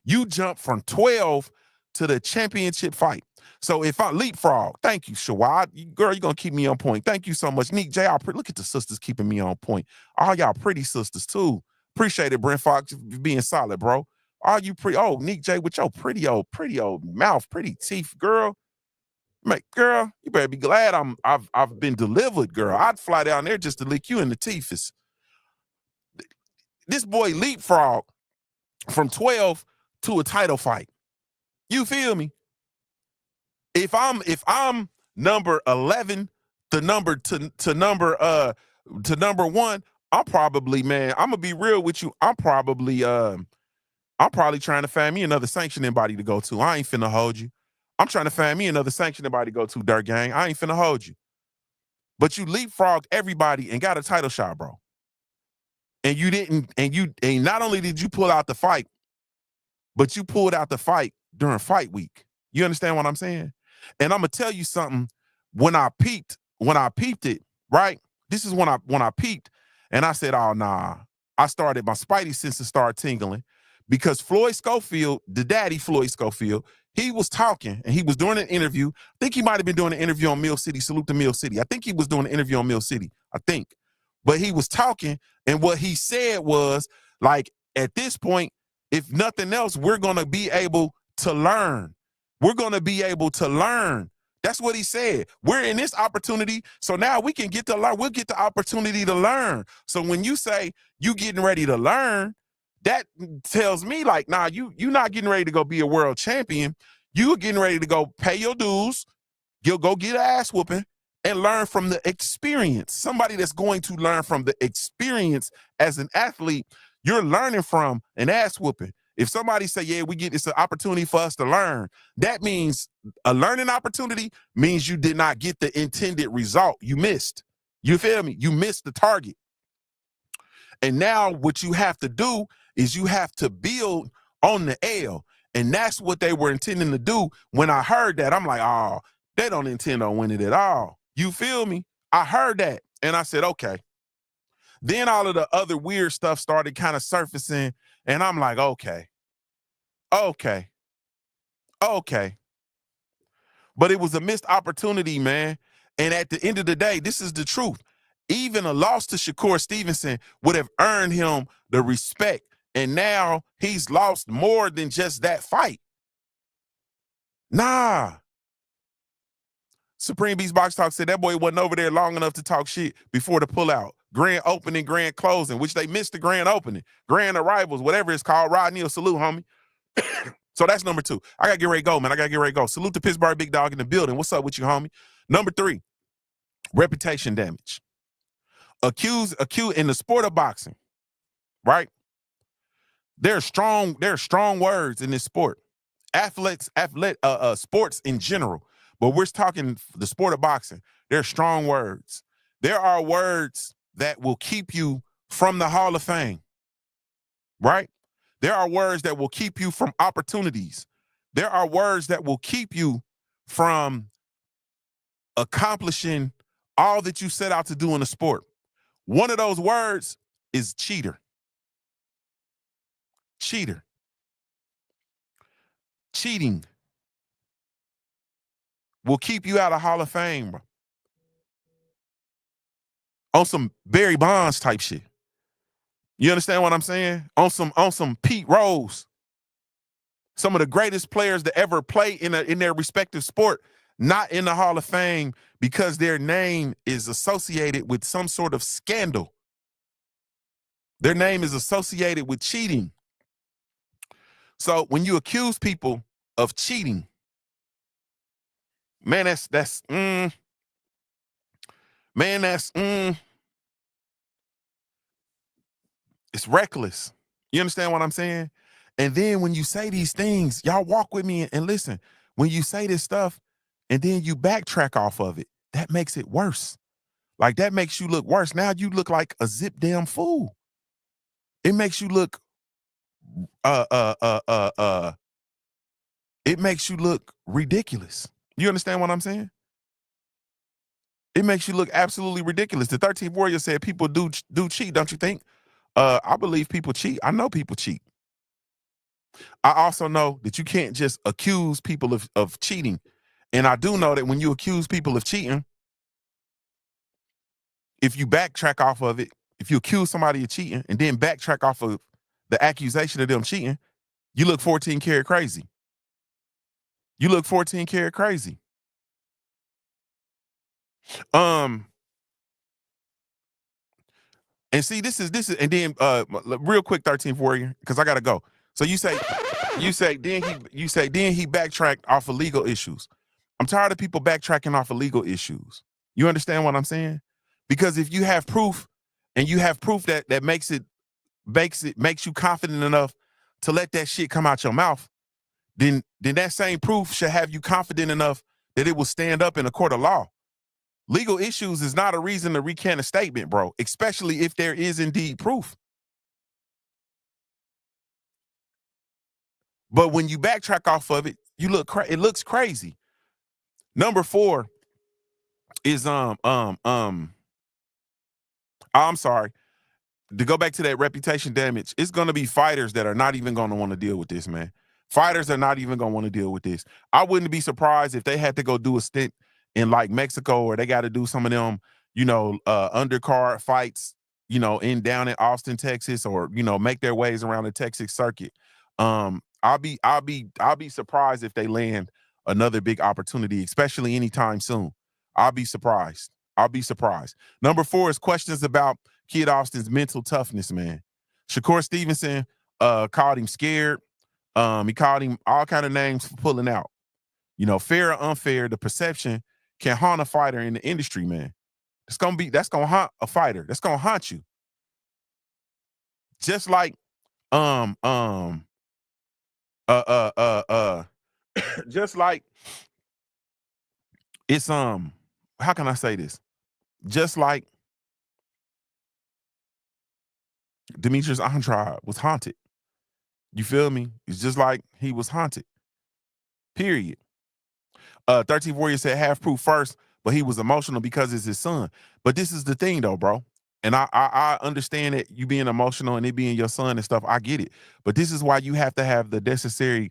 S2: You jumped from 12 to the championship fight. So if I leapfrog, thank you, Shawad. Girl, you're going to keep me on point. Thank you so much. Neek, JR, look at the sisters keeping me on point. All y'all pretty sisters, too. Appreciate it, Brent Fox, being solid, bro. All you Neek J with your pretty old mouth, pretty teeth, girl. Girl, you better be glad I've been delivered, girl. I'd fly down there just to lick you in the teeth. This boy leapfrog from 12 to a title fight. You feel me? If I'm number 11 to number one, I'm probably, man, I'm gonna be real with you. I'm probably trying to find me another sanctioning body to go to. I ain't finna hold you. I'm trying to find me another sanctioning body to go to, Dirt Gang. I ain't finna hold you. But you leapfrogged everybody and got a title shot, bro. And and not only did you pull out the fight, but you pulled out the fight during fight week. You understand what I'm saying? And I'm gonna tell you something. When I peeped it, right? This is when I peeped, and I said, "Oh nah." My spidey senses started tingling because Floyd Schofield, the daddy Floyd Schofield, he was talking and he was doing an interview. I think he might have been doing an interview on Mill City. Salute to Mill City. I think he was doing an interview on Mill City. I think, but he was talking, and what he said was like, at this point, if nothing else, we're gonna be able to learn. We're going to be able to learn. That's what he said. We're in this opportunity, so now we can get to learn. We'll get the opportunity to learn. So when you say you getting ready to learn, that tells me like, nah, you're not getting ready to go be a world champion. You're getting ready to go pay your dues. You'll go get an ass whooping and learn from the experience. Somebody that's going to learn from the experience as an athlete, you're learning from an ass whooping. If somebody say, yeah, it's an opportunity for us to learn, that means a learning opportunity means you did not get the intended result. You missed. You feel me? You missed the target. And now what you have to do is you have to build on the L. And that's what they were intending to do. When I heard that, I'm like, oh, they don't intend on winning at all. You feel me? I heard that. And I said, okay. Then all of the other weird stuff started kind of surfacing. And I'm like, okay. But it was a missed opportunity, man. And at the end of the day, this is the truth. Even a loss to Shakur Stevenson would have earned him the respect. And now he's lost more than just that fight. Nah. Supreme Beast Box Talk said that boy wasn't over there long enough to talk shit before the pullout. Grand opening, grand closing, which they missed the grand opening. Grand arrivals, whatever it's called. Rod Neal, salute, homie. So that's number 2. I got to get ready to go, man. I got to get ready to go. Salute to Pittsburgh Big Dog in the building. What's up with you, homie? Number 3, reputation damage. Accused in the sport of boxing, right? There are strong words in this sport. Sports in general, but we're talking the sport of boxing. There are strong words. There are words that will keep you from the Hall of Fame, right? There are words that will keep you from opportunities. There are words that will keep you from accomplishing all that you set out to do in the sport. One of those words is cheater. Cheater. Cheating will keep you out of Hall of Fame, bro. On some Barry Bonds type shit. You understand what I'm saying? On some Pete Rose. Some of the greatest players to ever play in their respective sport, not in the Hall of Fame because their name is associated with some sort of scandal. Their name is associated with cheating. So when you accuse people of cheating, man, it's reckless. You understand what I'm saying? And then when you say these things, y'all walk with me and listen. When you say this stuff and then you backtrack off of it, that makes it worse. Like that makes you look worse. Now you look like a zip damn fool. It makes you look it makes you look ridiculous. You understand what I'm saying? It makes you look absolutely ridiculous. The 13th Warrior said people do cheat, don't you think? I believe people cheat. I know people cheat. I also know that you can't just accuse people of cheating. And I do know that when you accuse people of cheating, if you backtrack off of it, if you accuse somebody of cheating and then backtrack off of the accusation of them cheating, you look 14 karat crazy. You look 14 karat crazy. And see, this is, and then real quick, 13th Warrior, because I gotta go. So you say then he backtracked off of legal issues. I'm tired of people backtracking off of legal issues. You understand what I'm saying? Because if you have proof, and you have proof that makes you confident enough to let that shit come out your mouth, then that same proof should have you confident enough that it will stand up in a court of law. Legal issues is not a reason to recant a statement, bro, especially if there is indeed proof. But when you backtrack off of it, it looks crazy. Number 4 is I'm sorry. To go back to that reputation damage, it's going to be fighters that are not even going to want to deal with this, man. Fighters are not even going to want to deal with this. I wouldn't be surprised if they had to go do a stint in like Mexico, or they got to do some of them, undercard fights, down in Austin, Texas, or, make their ways around the Texas circuit. I'll be surprised if they land another big opportunity, especially anytime soon. I'll be surprised. Number 4 is questions about Kid Austin's mental toughness, man. Shakur Stevenson called him scared. He called him all kind of names for pulling out. Fair or unfair, the perception can haunt a fighter in the industry, man. That's gonna haunt a fighter. That's gonna haunt you. Just like just like it's how can I say this? Just like Demetrius Andrade was haunted. You feel me? It's just like he was haunted. Period. 13 Warrior said half proof first, but he was emotional because it's his son. But this is the thing though, bro. And I understand that you being emotional and it being your son and stuff. I get it. But this is why you have to have the necessary,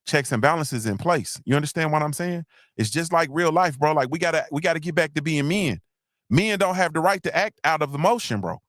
S2: checks and balances in place. You understand what I'm saying? It's just like real life, bro. Like we gotta get back to being men. Men don't have the right to act out of emotion, bro.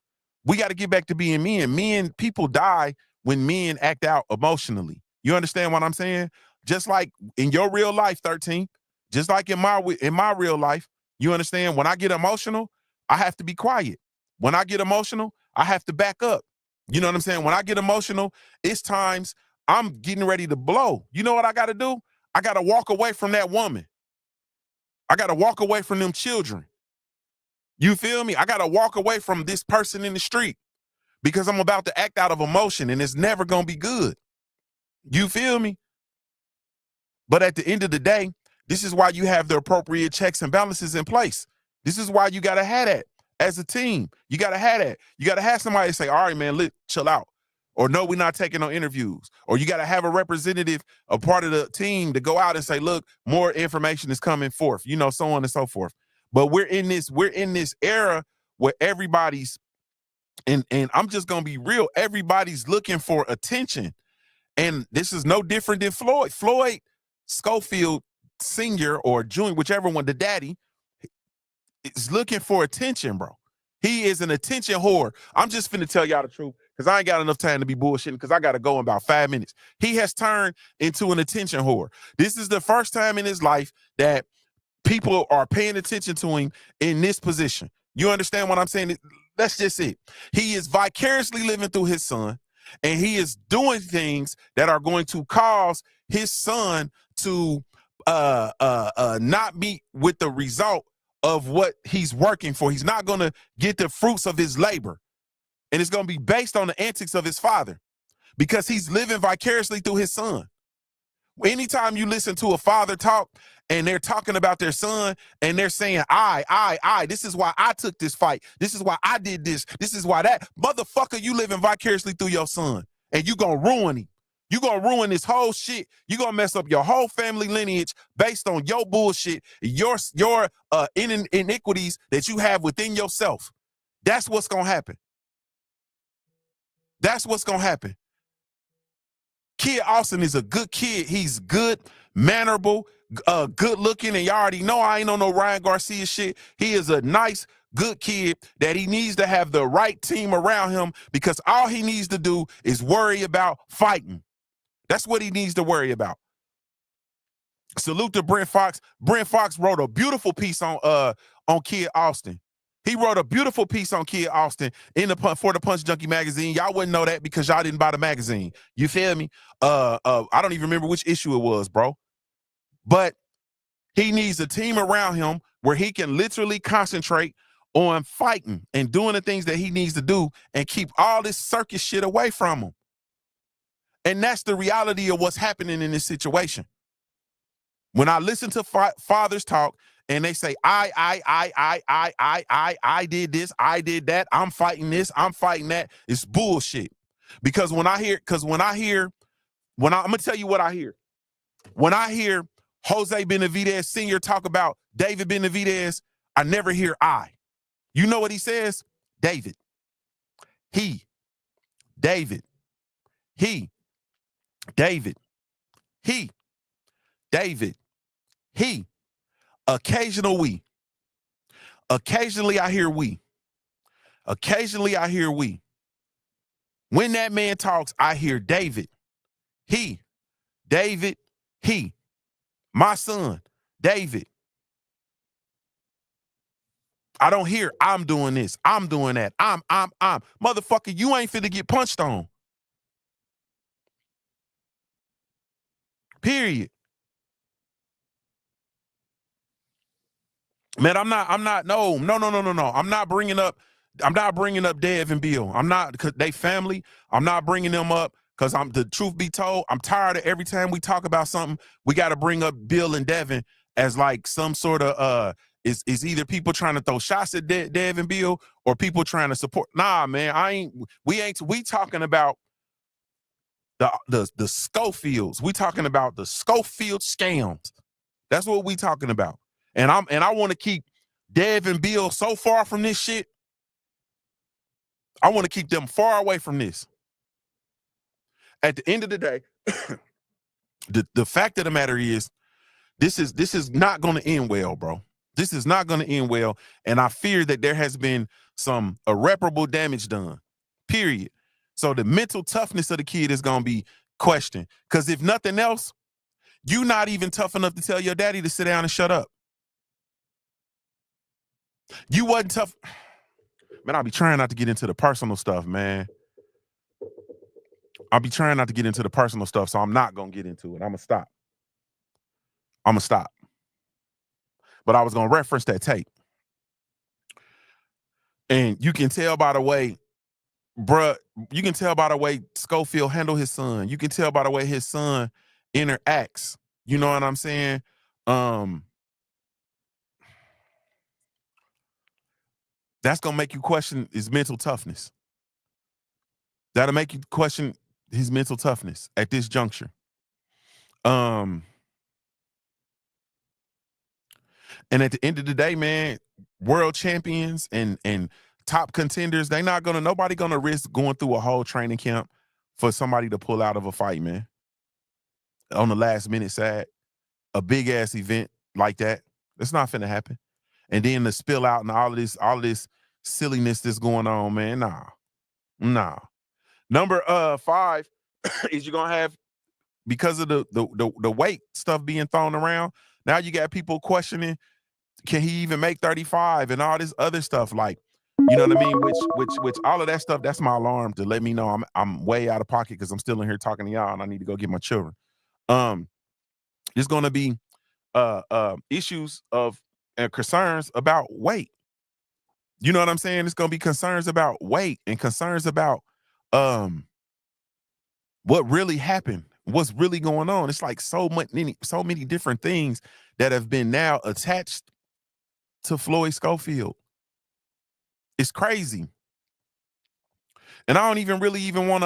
S2: We got to get back to being men. People die when men act out emotionally. You understand what I'm saying? Just like in your real life, 13, just like in my real life, you understand? When I get emotional, I have to be quiet. When I get emotional, I have to back up. You know what I'm saying? When I get emotional, it's times I'm getting ready to blow. You know what I got to do? I got to walk away from that woman. I got to walk away from them children. You feel me? I got to walk away from this person in the street because I'm about to act out of emotion and it's never going to be good. You feel me? But at the end of the day, this is why you have the appropriate checks and balances in place. This is why you got to have that as a team. You got to have that. You got to have somebody say, all right, man, chill out. Or no, we're not taking no interviews. Or you got to have a representative, a part of the team to go out and say, look, more information is coming forth, you know, so on and so forth. But we're in this era where everybody's, and I'm just going to be real, everybody's looking for attention. And this is no different than Floyd. Floyd Schofield Sr. or Junior, whichever one, the daddy, is looking for attention, bro. He is an attention whore. I'm just finna tell y'all the truth because I ain't got enough time to be bullshitting because I got to go in about 5 minutes. He has turned into an attention whore. This is the first time in his life that people are paying attention to him in this position. You understand what I'm saying? That's just it. He is vicariously living through his son, and he is doing things that are going to cause his son to not meet with the result of what he's working for. He's not going to get the fruits of his labor. And it's going to be based on the antics of his father because he's living vicariously through his son. Anytime you listen to a father talk and they're talking about their son and they're saying, I, this is why I took this fight. This is why I did this. This is why that. Motherfucker, you living vicariously through your son and you going to ruin him. You going to ruin this whole shit. You going to mess up your whole family lineage based on your bullshit, your iniquities that you have within yourself. That's what's going to happen. That's what's going to happen. Kid Austin is a good kid. He's good, mannerable, good looking, and y'all already know I ain't on no Ryan Garcia shit. He is a nice, good kid that he needs to have the right team around him because all he needs to do is worry about fighting. That's what he needs to worry about. Salute to Brent Fox. Brent Fox wrote a beautiful piece on Kid Austin. He wrote a beautiful piece on Kid Austin for the Punch Junkie magazine. Y'all wouldn't know that because y'all didn't buy the magazine. You feel me? I don't even remember which issue it was, bro. But he needs a team around him where he can literally concentrate on fighting and doing the things that he needs to do and keep all this circus shit away from him. And that's the reality of what's happening in this situation. When I listen to fathers talk and they say, I did this, I did that, I'm fighting this, I'm fighting that, it's bullshit. Because I'm gonna tell you what I hear. When I hear Jose Benavidez Sr. talk about David Benavidez, I never hear I. You know what he says? David. He. David. He. David. He. David. He. Occasional we. Occasionally I hear we. Occasionally I hear we. When that man talks, I hear David. He. David. He. My son. David. I don't hear I'm doing this. I'm doing that. I'm. Motherfucker, you ain't finna get punched on. Period. Man, I'm not, no. I'm not bringing up Dev and Bill. I'm not, cause they family. I'm not bringing them up because the truth be told, I'm tired of every time we talk about something, we got to bring up Bill and Devin as like some sort of is either people trying to throw shots at Dev and Bill or people trying to support. Nah, man, we talking about the Schofields. We talking about the Schofield scams. That's what we talking about. And I want to keep Dev and Bill so far from this shit. I want to keep them far away from this. At the end of the day, the fact of the matter is, this is not going to end well, bro. This is not going to end well, and I fear that there has been some irreparable damage done. Period. So the mental toughness of the kid is going to be questioned. Because if nothing else, you're not even tough enough to tell your daddy to sit down and shut up. You wasn't tough. Man, I'll be trying not to get into the personal stuff, man. I'll be trying not to get into the personal stuff, so I'm not going to get into it. I'm going to stop. But I was going to reference that tape. And you can tell by the way, bruh, you can tell by the way Schofield handled his son. You can tell by the way his son interacts. You know what I'm saying? That's going to make you question his mental toughness. That'll make you question his mental toughness at this juncture. And at the end of the day, man, world champions and top contenders, nobody gonna risk going through a whole training camp for somebody to pull out of a fight, man. On the last minute side, a big ass event like that, it's not finna happen. And then the spill out and all of this silliness that's going on, man. Nah. Number 5 is you're gonna have, because of the weight stuff being thrown around. Now you got people questioning, can he even make 35 and all this other stuff, like, you know what I mean? Which all of that stuff, that's my alarm to let me know I'm way out of pocket because I'm still in here talking to y'all and I need to go get my children. There's gonna be issues of and concerns about weight. You know what I'm saying? It's gonna be concerns about weight and concerns about what really happened, what's really going on. It's like so many different things that have been now attached to Floyd Schofield. It's crazy. And I don't even really want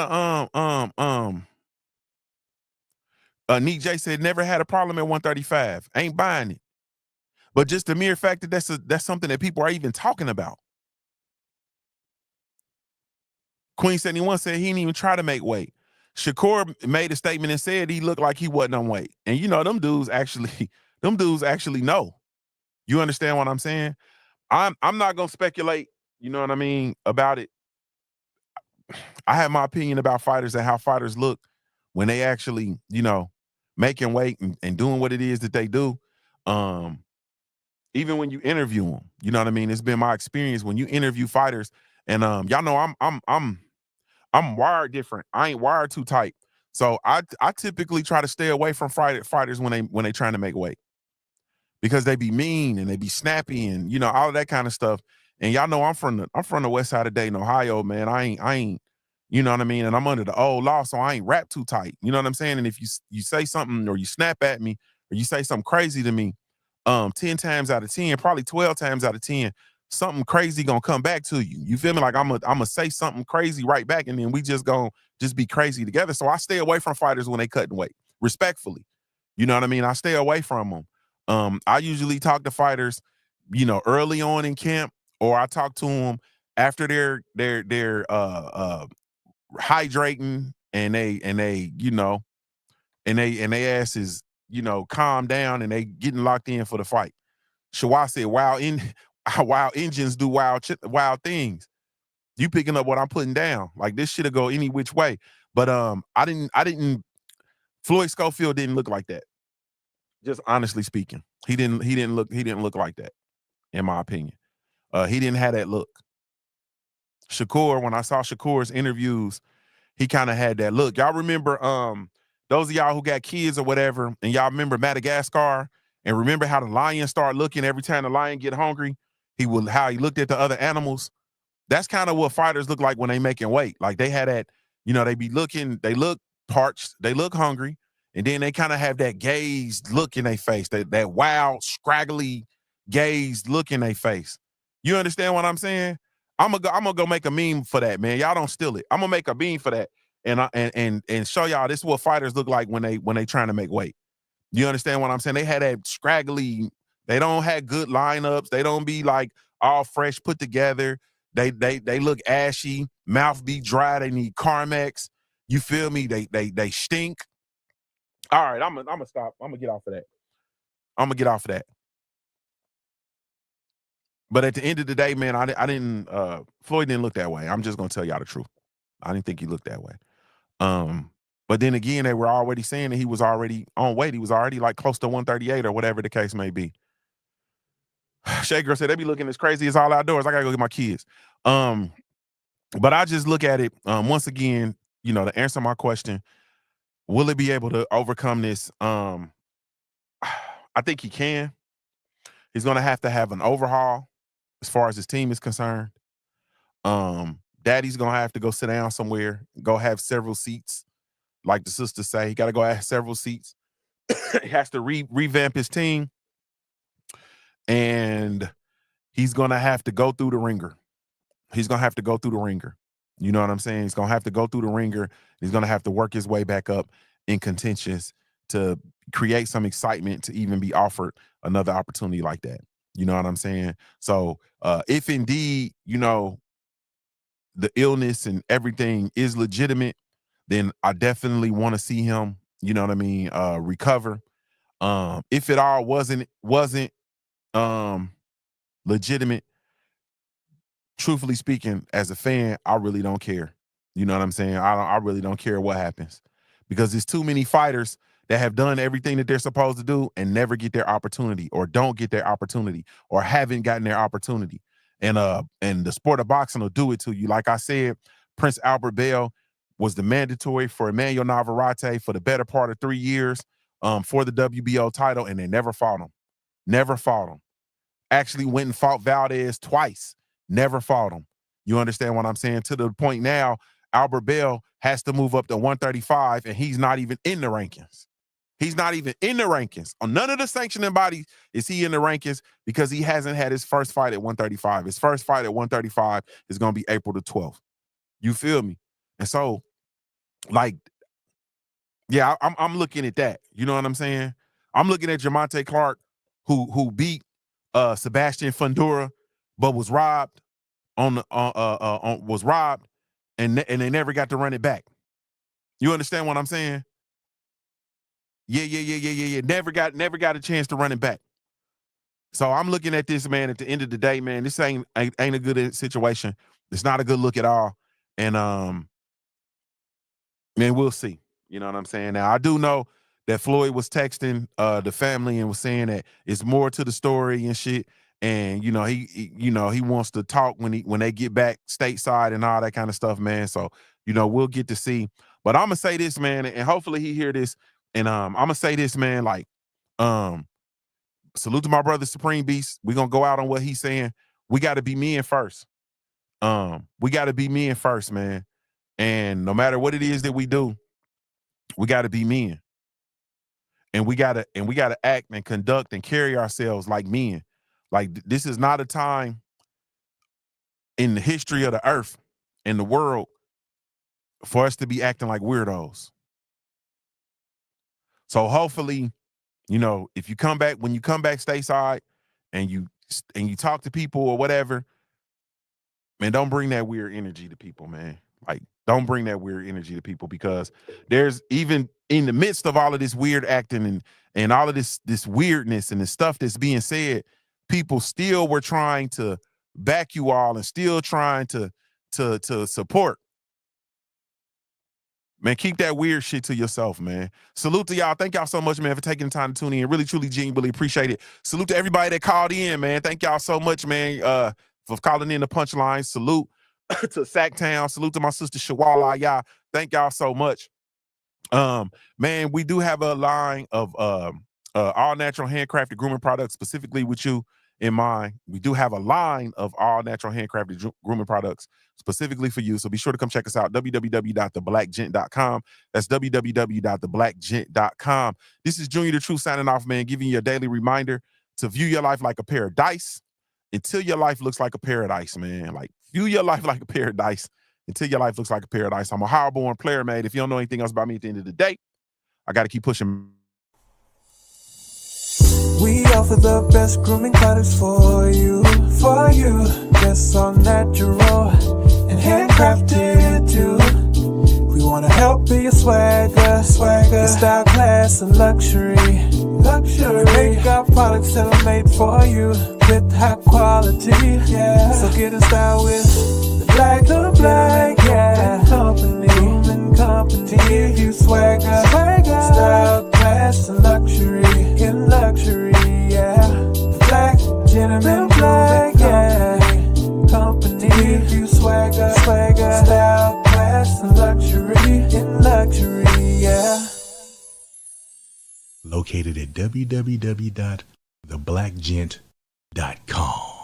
S2: to Neat J said never had a problem at 135. Ain't buying it. But just the mere fact that that's something that people are even talking about. Queen 71 said he didn't even try to make weight. Shakur made a statement and said he looked like he wasn't on weight. And you know, them dudes actually know. You understand what I'm saying? I'm not gonna speculate, you know what I mean, about it. I have my opinion about fighters and how fighters look when they actually, you know, making weight and doing what it is that they do. Even when you interview them, you know what I mean? It's been my experience when you interview fighters, and y'all know I'm wired different. I ain't wired too tight. So I typically try to stay away from fighters when they trying to make weight, because they be mean and they be snappy and, you know, all of that kind of stuff. And y'all know I'm from the west side of Dayton, Ohio, man. I ain't, you know what I mean? And I'm under the old law, so I ain't wrapped too tight. You know what I'm saying? And if you say something or you snap at me or you say something crazy to me, 10 times out of 10, probably 12 times out of 10, something crazy gonna come back to you. You feel me? Like I'm gonna say something crazy right back, and then we just gonna be crazy together. So I stay away from fighters when they cutting weight, respectfully. You know what I mean? I stay away from them. I usually talk to fighters, you know, early on in camp, or I talk to them after they're hydrating and they you know, and they asses, you know, calm down and they getting locked in for the fight. Shawai said, wild engines do wild things. You picking up what I'm putting down. Like, this shit'll go any which way. But I didn't Floyd Schofield didn't look like that. Just honestly speaking. He didn't look like that, in my opinion. He didn't have that look. Shakur, when I saw Shakur's interviews, he kind of had that look. Y'all remember those of y'all who got kids or whatever, and y'all remember Madagascar, and remember how the lion started looking every time the lion get hungry, how he looked at the other animals. That's kind of what fighters look like when they making weight. Like, they had that, you know, they look parched, they look hungry, and then they kind of have that gazed look in their face, that wild, scraggly, gazed look in their face. You understand what I'm saying? I'm gonna go make a meme for that, man. Y'all don't steal it. I'm gonna make a meme for that and show y'all this is what fighters look like when they trying to make weight. You understand what I'm saying? They had that scraggly, they don't have good lineups. They don't be like all fresh put together. They look ashy, mouth be dry, they need Carmex. You feel me? They stink. All right, I'm gonna stop. I'm gonna get off of that. But at the end of the day, man, I didn't Floyd didn't look that way. I'm just gonna tell y'all the truth. I didn't think he looked that way. But then again, they were already saying that he was already on weight. He was already like close to 138 or whatever the case may be. Shakur said they be looking as crazy as all outdoors. I gotta go get my kids. But I just look at it once again, you know, to answer my question, will it be able to overcome this? I think he can. He's gonna have to have an overhaul as far as his team is concerned. Daddy's gonna have to go sit down somewhere, go have several seats. Like the sisters say, he got to go have several seats. He has to revamp his team, and he's going to have to go through the ringer. He's going to have to go through the ringer. You know what I'm saying? He's going to have to go through the ringer. He's going to have to work his way back up in contentions to create some excitement to even be offered another opportunity like that. You know what I'm saying? So if indeed, you know, the illness and everything is legitimate, then I definitely want to see him, you know what I mean, recover. If it all wasn't legitimate, truthfully speaking, as a fan, I really don't care. You know what I'm saying? I really don't care what happens, because there's too many fighters that have done everything that they're supposed to do and never get their opportunity, or don't get their opportunity, or haven't gotten their opportunity. And the sport of boxing will do it to you. Like I said, Prince Albert Bell was the mandatory for Emmanuel Navarrete for the better part of 3 years for the WBO title, and they never fought him. Never fought him. Actually went and fought Valdez twice. Never fought him. You understand what I'm saying? To the point now, Albert Bell has to move up to 135, and he's not even in the rankings. He's not even in the rankings. On none of the sanctioning bodies is he in the rankings, because he hasn't had his first fight at 135. His first fight at 135 is going to be April the 12th. You feel me? And so, like, yeah, I'm looking at that. You know what I'm saying? I'm looking at Jamonte Clark, who beat Sebastian Fundora, but was robbed was robbed, and they never got to run it back. You understand what I'm saying? Yeah. Never got a chance to run it back. So I'm looking at this, man. At the end of the day, man, this ain't a good situation. It's not a good look at all. And man, we'll see. You know what I'm saying? Now, I do know that Floyd was texting the family and was saying that it's more to the story and shit. And you know, he wants to talk when they get back stateside and all that kind of stuff, man. So, you know, we'll get to see. But I'm gonna say this, man, and hopefully he hear this. And I'm gonna say this, man, like, salute to my brother Supreme Beast. We're gonna go out on what he's saying. We gotta be men first. We gotta be men first, man. And no matter what it is that we do, we gotta be men. And we gotta act and conduct and carry ourselves like men. Like, this is not a time in the history of the earth and the world for us to be acting like weirdos. So hopefully, you know, when you come back stateside and you talk to people or whatever, man, don't bring that weird energy to people, man. Like, don't bring that weird energy to people, because there's, even in the midst of all of this weird acting and all of this weirdness and the stuff that's being said, people still were trying to back you all and still trying to support. Man, keep that weird shit to yourself, man. Salute to y'all. Thank y'all so much, man, for taking the time to tune in. Really, truly, genuinely appreciate it. Salute to everybody that called in, man. Thank y'all so much, man, for calling in the punchline. Salute to Sacktown. Salute to my sister Shawala. Y'all, thank y'all so much. Man, we do have a line of all natural handcrafted grooming products, specifically with you in mind. We do have a line of all natural handcrafted grooming products specifically for you. So be sure to come check us out. www.theblackgent.com. That's www.theblackgent.com. This is Junior TheTruth signing off, man, giving you a daily reminder to view your life like a pair of dice until your life looks like a paradise, man. Like, view your life like a paradise until your life looks like a paradise. I'm a hard-born player, man. If you don't know anything else about me at the end of the day, I got to keep pushing.
S6: We offer the best grooming products for you. Yes, all natural and handcrafted too. We wanna help be your swagger, your style, class, and luxury. We make our products tailor-made for you with high quality. Yeah, so get in style with the black, yeah. Company, to give you swagger, style, class, and luxury. In luxury, yeah. The black gentleman, yeah. Company, to give you swagger, style, class, and luxury. In luxury, yeah.
S7: Located at www.theblackgent.com.